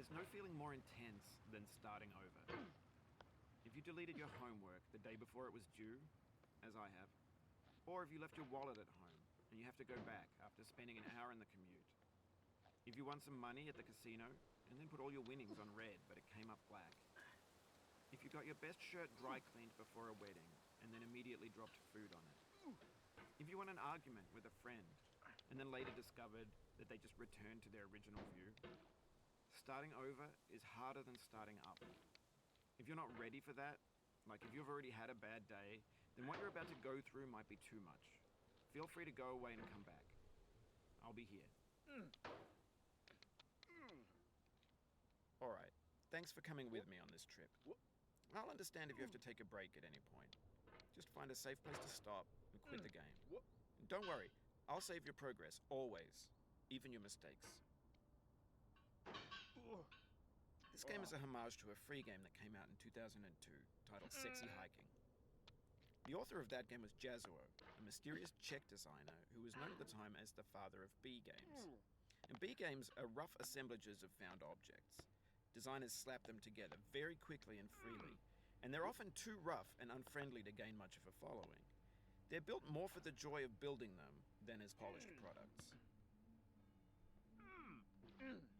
There's no feeling more intense than starting over. If you deleted your homework the day before it was due, as I have, or if you left your wallet at home and you have to go back after spending an hour in the commute. If you won some money at the casino and then put all your winnings on red but it came up black. If you got your best shirt dry cleaned before a wedding and then immediately dropped food on it. If you won an argument with a friend and then later discovered that they just returned to their original view. Starting over is harder than starting up. If you're not ready for that, like if you've already had a bad day, then what you're about to go through might be too much. Feel free to go away and come back. I'll be here. Alright, thanks for coming with me on this trip. I'll understand if you have to take a break at any point. Just find a safe place to stop and quit the game. And don't worry, I'll save your progress, always. Even your mistakes. This game is a homage to a free game that came out in 2002, titled Sexy Hiking. The author of that game was Jazuo, a mysterious Czech designer who was known at the time as the father of B games. And B games are rough assemblages of found objects. Designers slap them together very quickly and freely, and they're often too rough and unfriendly to gain much of a following. They're built more for the joy of building them than as polished products.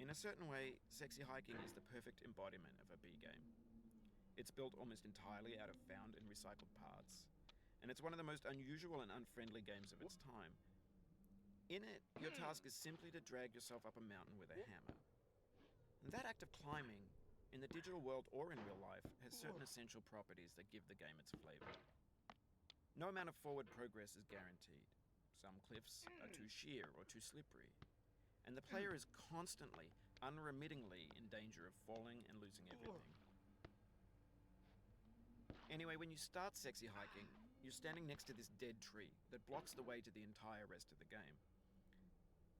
In a certain way, Sexy Hiking is the perfect embodiment of a B game. It's built almost entirely out of found and recycled parts, and it's one of the most unusual and unfriendly games of its time. In it, your task is simply to drag yourself up a mountain with a hammer. And that act of climbing, in the digital world or in real life, has certain essential properties that give the game its flavor. No amount of forward progress is guaranteed. Some cliffs are too sheer or too slippery. And the player is constantly, unremittingly in danger of falling and losing everything. Anyway, when you start Sexy Hiking, you're standing next to this dead tree that blocks the way to the entire rest of the game.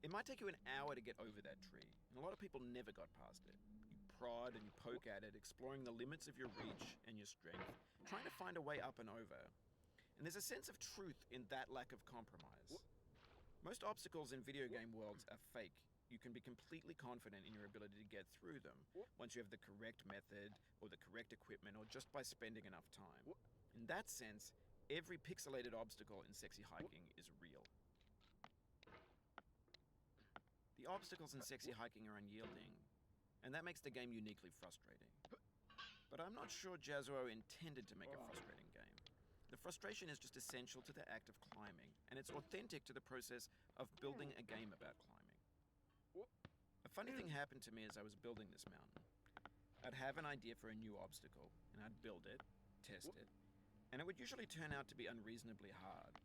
It might take you an hour to get over that tree, and a lot of people never got past it. You prod and you poke at it, exploring the limits of your reach and your strength, trying to find a way up and over. And there's a sense of truth in that lack of compromise. Most obstacles in video game worlds are fake. You can be completely confident in your ability to get through them once you have the correct method or the correct equipment or just by spending enough time. In that sense, every pixelated obstacle in Sexy Hiking is real. The obstacles in Sexy Hiking are unyielding, and that makes the game uniquely frustrating. But I'm not sure Jazuo intended to make a frustrating game. The frustration is just essential to the act of climbing, and it's authentic to the process of building a game about climbing. A funny thing happened to me as I was building this mountain. I'd have an idea for a new obstacle, and I'd build it, test it, and it would usually turn out to be unreasonably hard.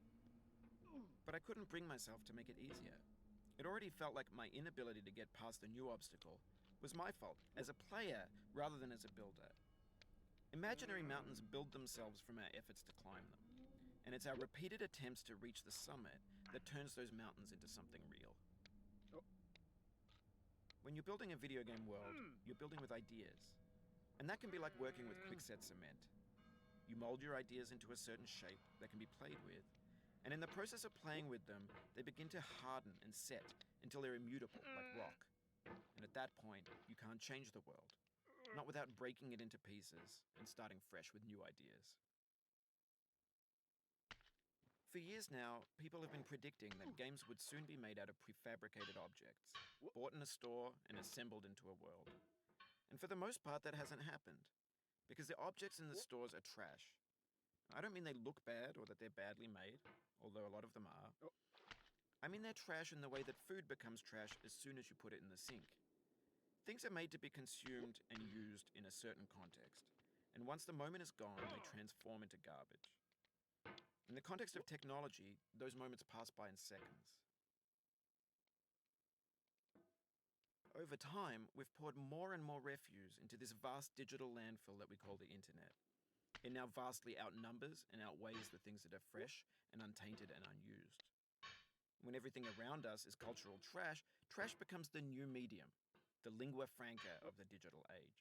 But I couldn't bring myself to make it easier. It already felt like my inability to get past the new obstacle was my fault as a player rather than as a builder. Imaginary mountains build themselves from our efforts to climb them, and it's our repeated attempts to reach the summit that turns those mountains into something real. When you're building a video game world, you're building with ideas, and that can be like working with quickset cement. You mold your ideas into a certain shape that can be played with, and in the process of playing with them, they begin to harden and set until they're immutable, like rock. And at that point, you can't change the world. Not without breaking it into pieces and starting fresh with new ideas. For years now, people have been predicting that games would soon be made out of prefabricated objects, bought in a store and assembled into a world. And for the most part, that hasn't happened, because the objects in the stores are trash. I don't mean they look bad or that they're badly made, although a lot of them are. I mean they're trash in the way that food becomes trash as soon as you put it in the sink. Things are made to be consumed and used in a certain context, and once the moment is gone, they transform into garbage. In the context of technology, those moments pass by in seconds. Over time, we've poured more and more refuse into this vast digital landfill that we call the internet. It now vastly outnumbers and outweighs the things that are fresh and untainted and unused. When everything around us is cultural trash, trash becomes the new medium, the lingua franca of the digital age.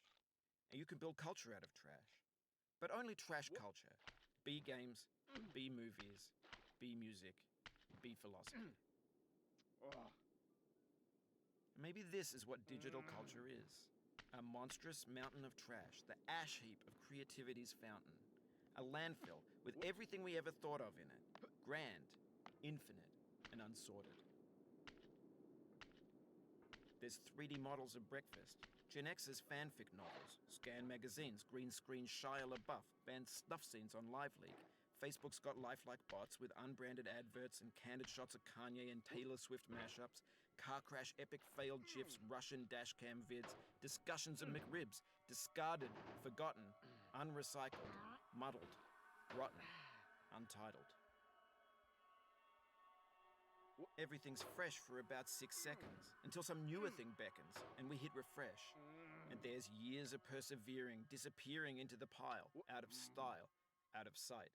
And you can build culture out of trash. But only trash culture. B games, B movies, B music, B philosophy. Maybe this is what digital culture is. A monstrous mountain of trash, the ash heap of creativity's fountain. A landfill with everything we ever thought of in it. Grand, infinite, and unsorted. There's 3D models of breakfast, Gen X's fanfic novels, Scan magazines, green screen Shia LaBeouf, banned snuff scenes on Live Leak. Facebook's got lifelike bots with unbranded adverts and candid shots of Kanye and Taylor Swift mashups, car crash epic failed GIFs, Russian dashcam vids, discussions of McRibs, discarded, forgotten, unrecycled, muddled, rotten, untitled. Everything's fresh for about 6 seconds, until some newer thing beckons, and we hit refresh. And there's years of persevering disappearing into the pile, out of style, out of sight.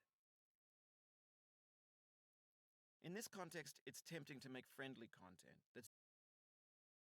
In this context, it's tempting to make friendly content that's